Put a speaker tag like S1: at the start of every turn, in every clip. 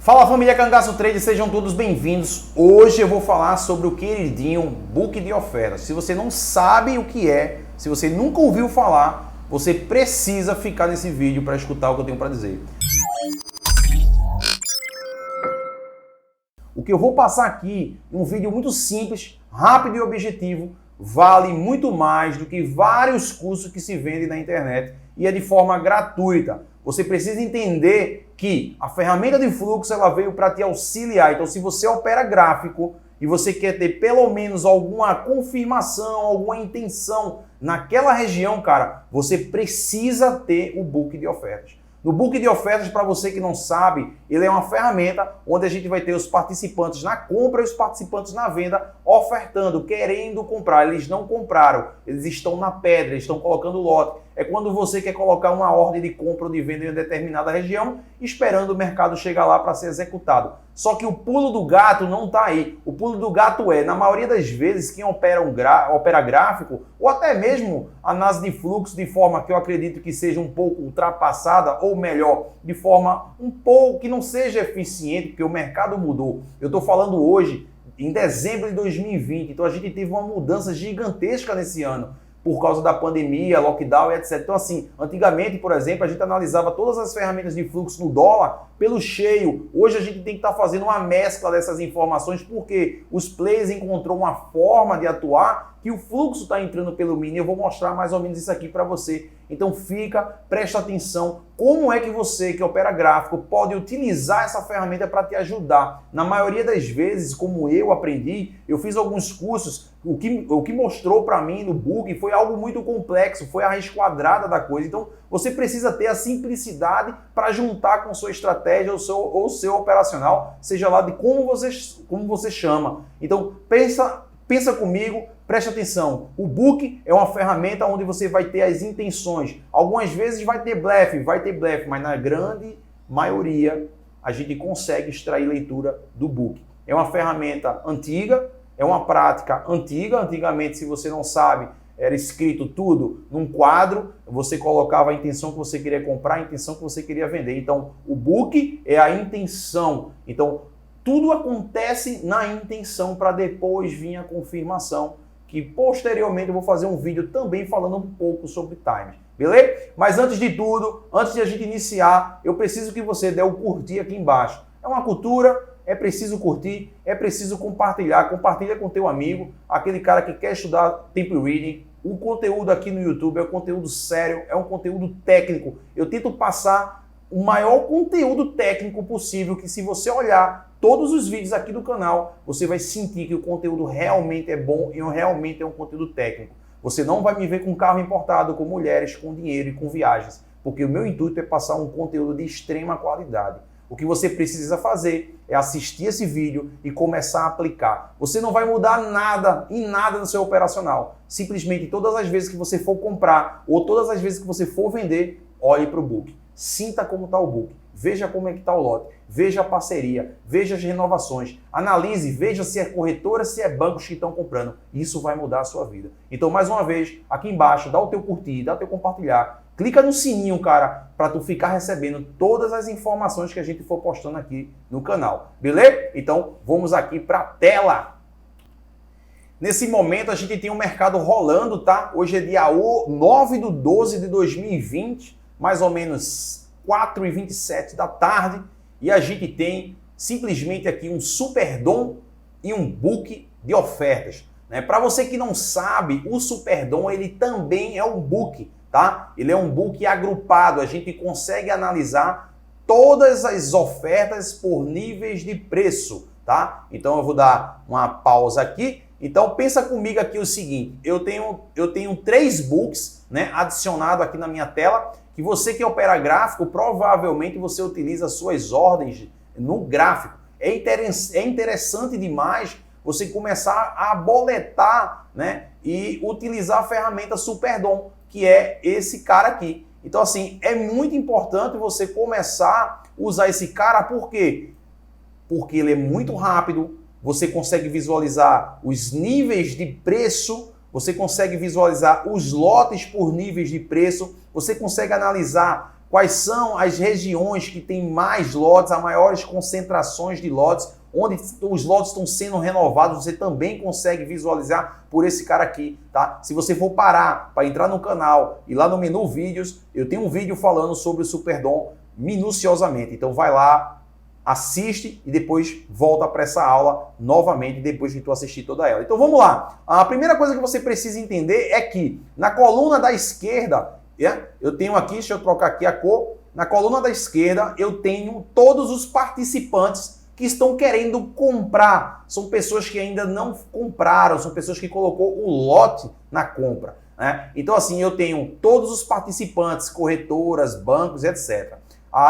S1: Fala família Cangaço Trade, sejam todos bem-vindos. Hoje eu vou falar sobre o queridinho book de ofertas. Se você não sabe o que é, se você nunca ouviu falar, você precisa ficar nesse vídeo para escutar o que eu tenho para dizer. O que eu vou passar aqui é um vídeo muito simples, rápido e objetivo, vale muito mais do que vários cursos que se vendem na internet e é de forma gratuita. Você precisa entender que a ferramenta de fluxo ela veio para te auxiliar. Então, se você opera gráfico e você quer ter pelo menos alguma confirmação, alguma intenção naquela região, cara, você precisa ter o book de ofertas. No book de ofertas, para você que não sabe, ele é uma ferramenta onde a gente vai ter os participantes na compra e os participantes na venda ofertando, querendo comprar. Eles não compraram, eles estão na pedra, eles estão colocando lote. É quando você quer colocar uma ordem de compra ou de venda em uma determinada região, esperando o mercado chegar lá para ser executado. Só que o pulo do gato não está aí. O pulo do gato é, na maioria das vezes, quem opera gráfico, ou até mesmo análise de fluxo, de forma que eu acredito que seja um pouco ultrapassada, ou melhor, de forma um pouco que não seja eficiente, porque o mercado mudou. Eu estou falando hoje, em dezembro de 2020, então a gente teve uma mudança gigantesca nesse ano, por causa da pandemia, lockdown e etc. Então assim, antigamente, por exemplo, a gente analisava todas as ferramentas de fluxo no dólar pelo cheio. Hoje a gente tem que estar fazendo uma mescla dessas informações porque os players encontrou uma forma de atuar que o fluxo está entrando pelo mini. Eu vou mostrar mais ou menos isso aqui para você. Então presta atenção, como é que você que opera gráfico pode utilizar essa ferramenta para te ajudar. Na maioria das vezes, como eu aprendi, eu fiz alguns cursos, o que mostrou para mim no book foi algo muito complexo, foi a raiz quadrada da coisa. Então você precisa ter a simplicidade para juntar com sua estratégia ou seu operacional, seja lá de como você chama. Então pensa comigo, preste atenção. O book é uma ferramenta onde você vai ter as intenções. Algumas vezes vai ter blefe, mas na grande maioria a gente consegue extrair leitura do book. É uma ferramenta antiga, é uma prática antiga. Antigamente, se você não sabe, era escrito tudo num quadro, você colocava a intenção que você queria comprar, a intenção que você queria vender. Então, o book é a intenção. Então, tudo acontece na intenção para depois vir a confirmação, que posteriormente eu vou fazer um vídeo também falando um pouco sobre times, beleza? Mas antes de tudo, antes de a gente iniciar, eu preciso que você dê o curtir aqui embaixo. É uma cultura, é preciso curtir, é preciso compartilhar. Compartilha com teu amigo, aquele cara que quer estudar Temp Reading. O conteúdo aqui no YouTube é um conteúdo sério, é um conteúdo técnico. Eu tento passar o maior conteúdo técnico possível, que se você olhar todos os vídeos aqui do canal, você vai sentir que o conteúdo realmente é bom e realmente é um conteúdo técnico. Você não vai me ver com carro importado, com mulheres, com dinheiro e com viagens, porque o meu intuito é passar um conteúdo de extrema qualidade. O que você precisa fazer é assistir esse vídeo e começar a aplicar. Você não vai mudar nada em nada no seu operacional. Simplesmente todas as vezes que você for comprar ou todas as vezes que você for vender, olhe para o book. Sinta como está o book. Veja como é que está o lote. Veja a parceria. Veja as renovações. Analise, veja se é corretora, se é bancos que estão comprando. Isso vai mudar a sua vida. Então, mais uma vez, aqui embaixo, dá o teu curtir, dá o teu compartilhar. Clica no sininho, cara, para tu ficar recebendo todas as informações que a gente for postando aqui no canal. Beleza? Então, vamos aqui para a tela. Nesse momento, a gente tem um mercado rolando, tá? Hoje é dia 9/12 de 2020, mais ou menos 4h27 da tarde, e a gente tem simplesmente aqui um Superdom e um book de ofertas. Né? Para você que não sabe, o Superdom ele também é um book. Tá? Ele é um book agrupado, a gente consegue analisar todas as ofertas por níveis de preço, tá? Então eu vou dar uma pausa aqui. Então pensa comigo aqui o seguinte, eu tenho 3 books, né, adicionado aqui na minha tela, que você que opera gráfico, provavelmente você utiliza suas ordens no gráfico. É interessante demais você começar a boletar, né, e utilizar a ferramenta Superdom, que é esse cara aqui. Então, assim, é muito importante você começar a usar esse cara, por quê? Porque ele é muito rápido, você consegue visualizar os níveis de preço, você consegue visualizar os lotes por níveis de preço, você consegue analisar quais são as regiões que têm mais lotes, as maiores concentrações de lotes, onde os lotes estão sendo renovados, você também consegue visualizar por esse cara aqui, tá? Se você for parar para entrar no canal e lá no menu vídeos, eu tenho um vídeo falando sobre o Superdom minuciosamente. Então vai lá, assiste e depois volta para essa aula novamente depois que tu assistir toda ela. Então vamos lá. A primeira coisa que você precisa entender é que na coluna da esquerda, eu tenho aqui, deixa eu trocar aqui a cor, na coluna da esquerda eu tenho todos os participantes que estão querendo comprar. São pessoas que ainda não compraram, são pessoas que colocou o lote na compra, né? Então assim, eu tenho todos os participantes, corretoras, bancos, etc.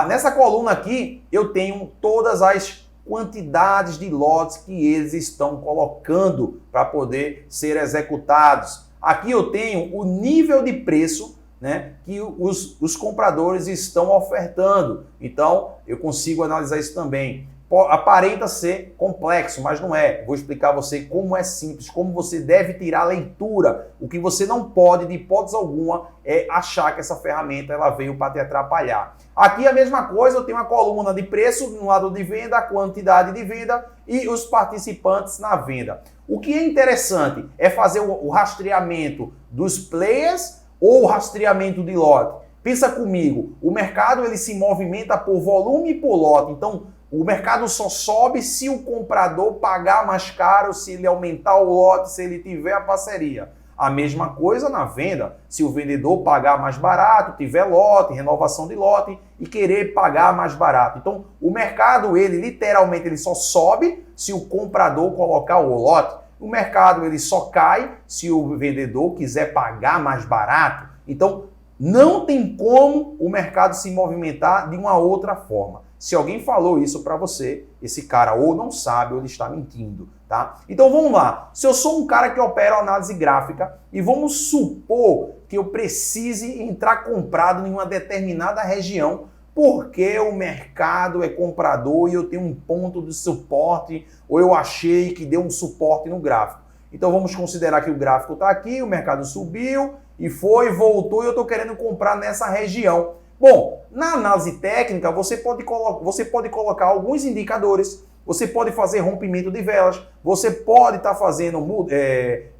S1: Nessa coluna aqui, eu tenho todas as quantidades de lotes que eles estão colocando para poder ser executados. Aqui eu tenho o nível de preço, né, que os compradores estão ofertando. Então, eu consigo analisar isso também. Aparenta ser complexo, mas não é. Vou explicar a você como é simples, como você deve tirar a leitura. O que você não pode, de hipótese alguma, é achar que essa ferramenta ela veio para te atrapalhar. Aqui a mesma coisa, eu tenho uma coluna de preço no lado de venda, a quantidade de venda e os participantes na venda. O que é interessante é fazer o rastreamento dos players ou o rastreamento de lote. Pensa comigo, o mercado ele se movimenta por volume e por lote. Então, o mercado só sobe se o comprador pagar mais caro, se ele aumentar o lote, se ele tiver a parceria. A mesma coisa na venda, se o vendedor pagar mais barato, tiver lote, renovação de lote e querer pagar mais barato. Então, o mercado, ele literalmente ele só sobe se o comprador colocar o lote. O mercado, ele só cai se o vendedor quiser pagar mais barato. Então, não tem como o mercado se movimentar de uma outra forma. Se alguém falou isso para você, esse cara ou não sabe ou ele está mentindo, tá? Então vamos lá. Se eu sou um cara que opera análise gráfica e vamos supor que eu precise entrar comprado em uma determinada região porque o mercado é comprador e eu tenho um ponto de suporte ou eu achei que deu um suporte no gráfico. Então vamos considerar que o gráfico está aqui, o mercado subiu e foi, voltou e eu estou querendo comprar nessa região. Bom, na análise técnica, você pode colocar alguns indicadores, você pode fazer rompimento de velas, você pode estar fazendo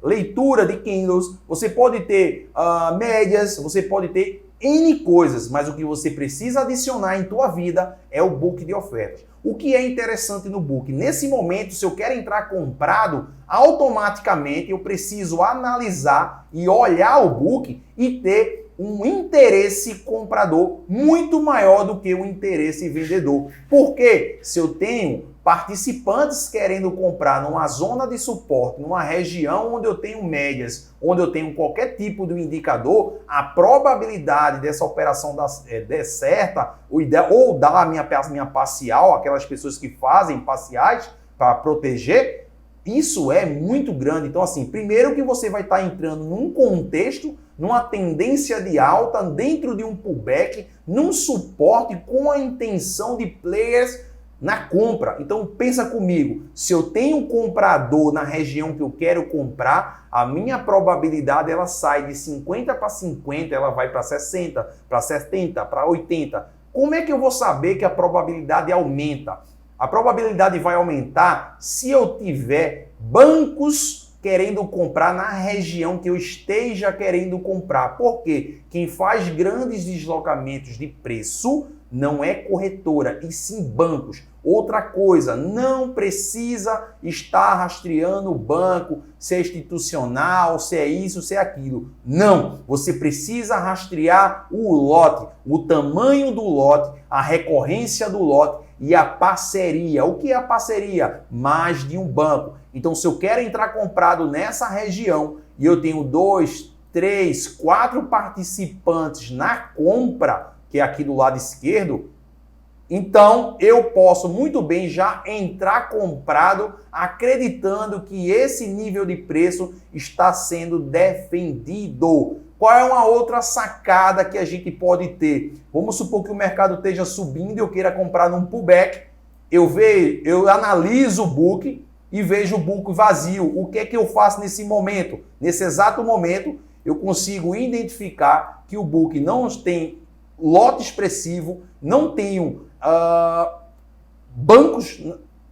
S1: leitura de candles, você pode ter médias, você pode ter N coisas, mas o que você precisa adicionar em tua vida é o book de ofertas. O que é interessante no book? Nesse momento, se eu quero entrar comprado, automaticamente eu preciso analisar e olhar o book e ter um interesse comprador muito maior do que o interesse vendedor. Porque se eu tenho participantes querendo comprar numa zona de suporte, numa região onde eu tenho médias, onde eu tenho qualquer tipo de indicador, a probabilidade dessa operação dar certa ou dar a minha parcial, aquelas pessoas que fazem parciais para proteger, isso é muito grande. Então, assim, primeiro que você vai estar entrando num contexto, numa tendência de alta, dentro de um pullback, num suporte com a intenção de players na compra. Então, pensa comigo, se eu tenho um comprador na região que eu quero comprar, a minha probabilidade ela sai de 50 para 50, ela vai para 60, para 70, para 80. Como é que eu vou saber que a probabilidade aumenta? A probabilidade vai aumentar se eu tiver bancos querendo comprar na região que eu esteja querendo comprar. Porque quem faz grandes deslocamentos de preço não é corretora, e sim bancos. Outra coisa, não precisa estar rastreando o banco, se é institucional, se é isso, se é aquilo. Não, você precisa rastrear o lote, o tamanho do lote, a recorrência do lote e a parceria. O que é a parceria? Mais de um banco. Então, se eu quero entrar comprado nessa região e eu tenho 2, 3, 4 participantes na compra, que é aqui do lado esquerdo, então eu posso muito bem já entrar comprado acreditando que esse nível de preço está sendo defendido. Qual é uma outra sacada que a gente pode ter? Vamos supor que o mercado esteja subindo e eu queira comprar num pullback. Eu analiso o book e vejo o book vazio. O que é que eu faço nesse momento? Nesse exato momento, eu consigo identificar que o book não tem lote expressivo, não tenho bancos,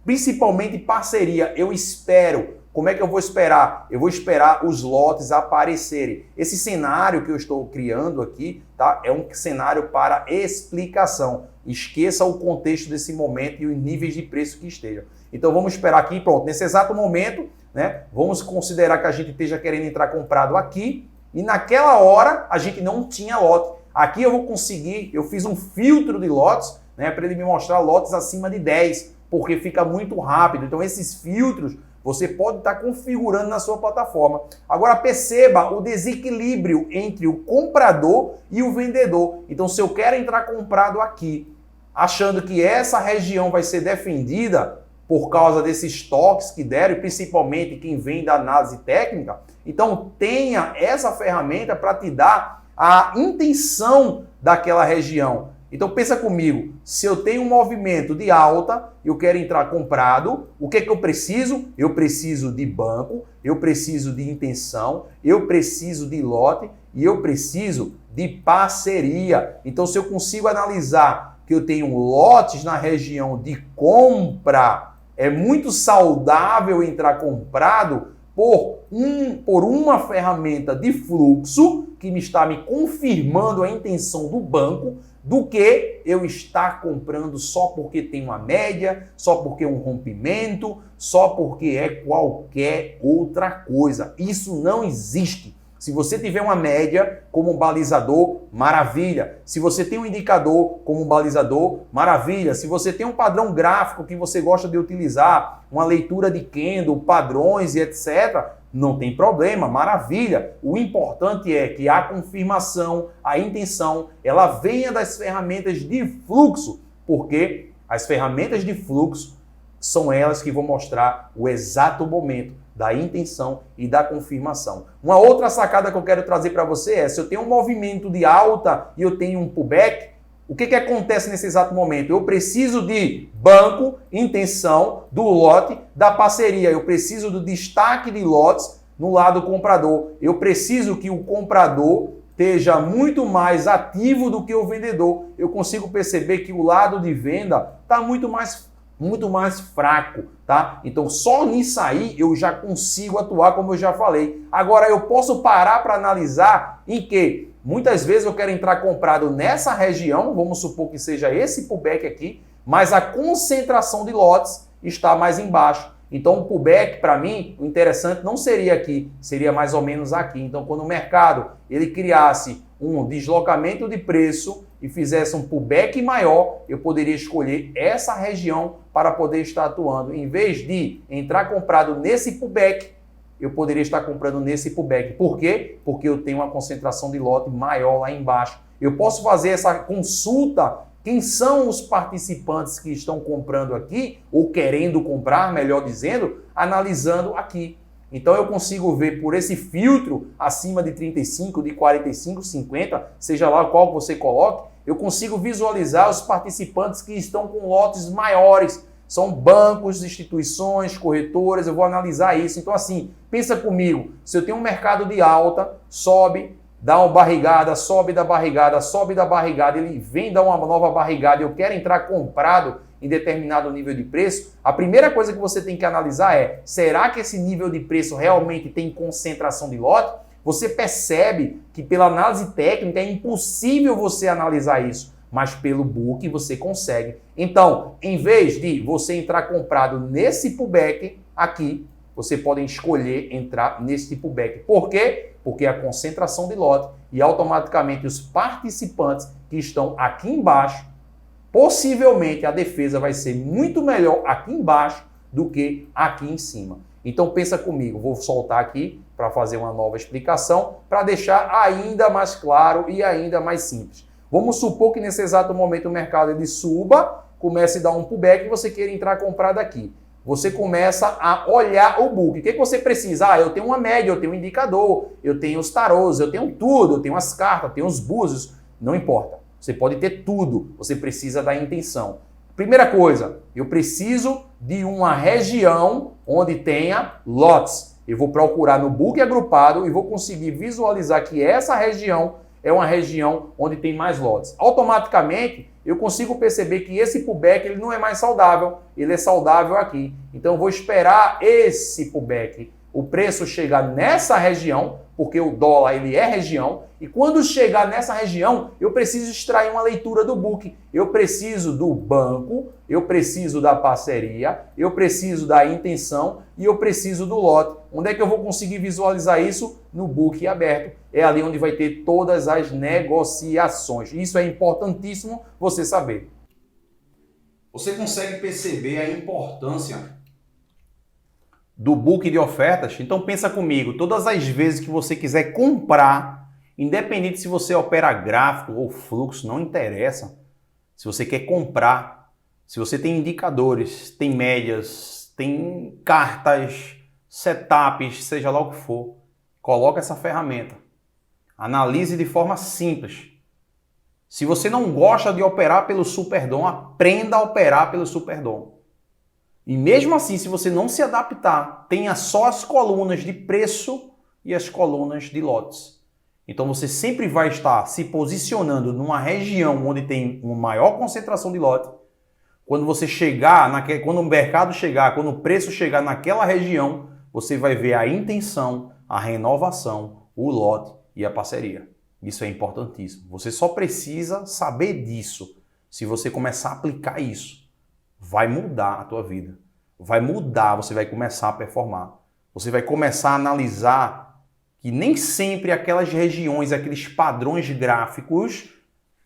S1: principalmente parceria. Eu espero. Como é que eu vou esperar? Eu vou esperar os lotes aparecerem. Esse cenário que eu estou criando aqui, tá? É um cenário para explicação. Esqueça o contexto desse momento e os níveis de preço que estejam. Então vamos esperar aqui, pronto. Nesse exato momento, né? Vamos considerar que a gente esteja querendo entrar comprado aqui e naquela hora a gente não tinha lote. Aqui eu vou conseguir, eu fiz um filtro de lotes, né? Para ele me mostrar lotes acima de 10, porque fica muito rápido. Então esses filtros você pode estar configurando na sua plataforma. Agora perceba o desequilíbrio entre o comprador e o vendedor. Então se eu quero entrar comprado aqui, achando que essa região vai ser defendida por causa desses toques que deram, e principalmente quem vem da análise técnica, então tenha essa ferramenta para te dar a intenção daquela região. Então pensa comigo, se eu tenho um movimento de alta, eu quero entrar comprado, o que é que eu preciso? Eu preciso de banco, eu preciso de intenção, eu preciso de lote e eu preciso de parceria. Então se eu consigo analisar que eu tenho lotes na região de compra, é muito saudável entrar comprado por uma ferramenta de fluxo que me está me confirmando a intenção do banco, do que eu estar comprando só porque tem uma média, só porque é um rompimento, só porque é qualquer outra coisa. Isso não existe. Se você tiver uma média como um balizador, maravilha. Se você tem um indicador como um balizador, maravilha. Se você tem um padrão gráfico que você gosta de utilizar, uma leitura de candle, padrões e etc., não tem problema, maravilha. O importante é que a confirmação, a intenção, ela venha das ferramentas de fluxo, porque as ferramentas de fluxo são elas que vão mostrar o exato momento da intenção e da confirmação. Uma outra sacada que eu quero trazer para você é, se eu tenho um movimento de alta e eu tenho um pullback, o que acontece nesse exato momento? Eu preciso de banco, intenção, do lote, da parceria. Eu preciso do destaque de lotes no lado comprador. Eu preciso que o comprador esteja muito mais ativo do que o vendedor. Eu consigo perceber que o lado de venda está muito mais fraco, tá? Então só nisso aí eu já consigo atuar, como eu já falei. Agora eu posso parar para analisar em que muitas vezes eu quero entrar comprado nessa região, vamos supor que seja esse pullback aqui, mas a concentração de lotes está mais embaixo. Então o pullback para mim, o interessante não seria aqui, seria mais ou menos aqui. Então quando o mercado ele criasse um deslocamento de preço e fizesse um pullback maior, eu poderia escolher essa região para poder estar atuando. Em vez de entrar comprado nesse pullback, eu poderia estar comprando nesse pullback. Por quê? Porque eu tenho uma concentração de lote maior lá embaixo. Eu posso fazer essa consulta, quem são os participantes que estão comprando aqui, ou querendo comprar, melhor dizendo, analisando aqui. Então eu consigo ver por esse filtro acima de 35, de 45, 50, seja lá qual você coloque, eu consigo visualizar os participantes que estão com lotes maiores. São bancos, instituições, corretoras, eu vou analisar isso. Então assim, pensa comigo, se eu tenho um mercado de alta, sobe, dá uma barrigada, sobe da barrigada, ele vem dar uma nova barrigada e eu quero entrar comprado em determinado nível de preço, a primeira coisa que você tem que analisar é, será que esse nível de preço realmente tem concentração de lote? Você percebe que pela análise técnica é impossível você analisar isso, mas pelo book você consegue. Então, em vez de você entrar comprado nesse pullback aqui, você pode escolher entrar nesse pullback. Por quê? Porque a concentração de lote e automaticamente os participantes que estão aqui embaixo, possivelmente a defesa vai ser muito melhor aqui embaixo do que aqui em cima. Então pensa comigo, vou soltar aqui para fazer uma nova explicação, para deixar ainda mais claro e ainda mais simples. Vamos supor que nesse exato momento o mercado ele suba, comece a dar um pullback e você queira entrar comprado aqui. Você começa a olhar o book. O que você precisa? Eu tenho uma média, eu tenho um indicador, eu tenho os tarôs, eu tenho tudo, eu tenho as cartas, eu tenho os búzios. Não importa. Você pode ter tudo. Você precisa da intenção. Primeira coisa, eu preciso de uma região onde tenha lotes. Eu vou procurar no book agrupado e vou conseguir visualizar que essa região é uma região onde tem mais lotes. Automaticamente, eu consigo perceber que esse pullback ele não é mais saudável, ele é saudável aqui. Então, eu vou esperar esse pullback, o preço chegar nessa região, porque o dólar ele é região, e quando chegar nessa região, eu preciso extrair uma leitura do book. Eu preciso do banco, eu preciso da parceria, eu preciso da intenção e eu preciso do lote. Onde é que eu vou conseguir visualizar isso? No book aberto. É ali onde vai ter todas as negociações. Isso é importantíssimo você saber. Você consegue perceber a importância do book de ofertas? Então pensa comigo, todas as vezes que você quiser comprar, independente se você opera gráfico ou fluxo, não interessa. Se você quer comprar, se você tem indicadores, tem médias, tem cartas, setups, seja lá o que for, coloca essa ferramenta. Analise de forma simples. Se você não gosta de operar pelo Superdom, aprenda a operar pelo Superdom. E mesmo assim, se você não se adaptar, tenha só as colunas de preço e as colunas de lotes. Então você sempre vai estar se posicionando numa região onde tem uma maior concentração de lote. Quando você chegar, quando o mercado chegar, quando o preço chegar naquela região, você vai ver a intenção, a renovação, o lote e a parceria. Isso é importantíssimo. Você só precisa saber disso. Se você começar a aplicar isso, vai mudar a tua vida. Vai mudar, você vai começar a performar. Você vai começar a analisar que nem sempre aquelas regiões, aqueles padrões gráficos,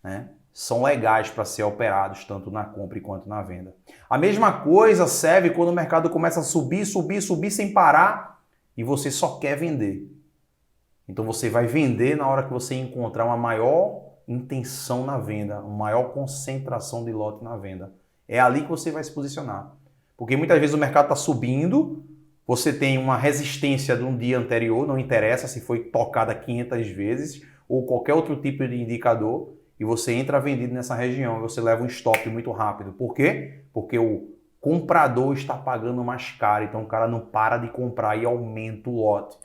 S1: né, são legais para ser operados tanto na compra quanto na venda. A mesma coisa serve quando o mercado começa a subir, subir, subir sem parar e você só quer vender. Então você vai vender na hora que você encontrar uma maior intenção na venda, uma maior concentração de lote na venda. É ali que você vai se posicionar. Porque muitas vezes o mercado está subindo, você tem uma resistência de um dia anterior, não interessa se foi tocada 500 vezes ou qualquer outro tipo de indicador, e você entra vendido nessa região e você leva um stop muito rápido. Por quê? Porque o comprador está pagando mais caro, então o cara não para de comprar e aumenta o lote.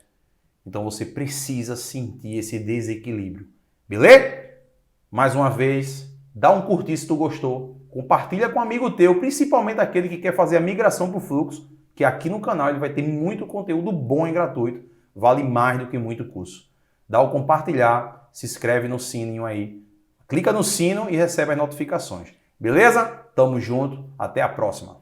S1: Então você precisa sentir esse desequilíbrio. Beleza? Mais uma vez, dá um curtir se tu gostou. Compartilha com um amigo teu, principalmente aquele que quer fazer a migração para o fluxo, que aqui no canal ele vai ter muito conteúdo bom e gratuito. Vale mais do que muito curso. Dá o compartilhar, se inscreve no sininho aí. Clica no sino e recebe as notificações. Beleza? Tamo junto. Até a próxima.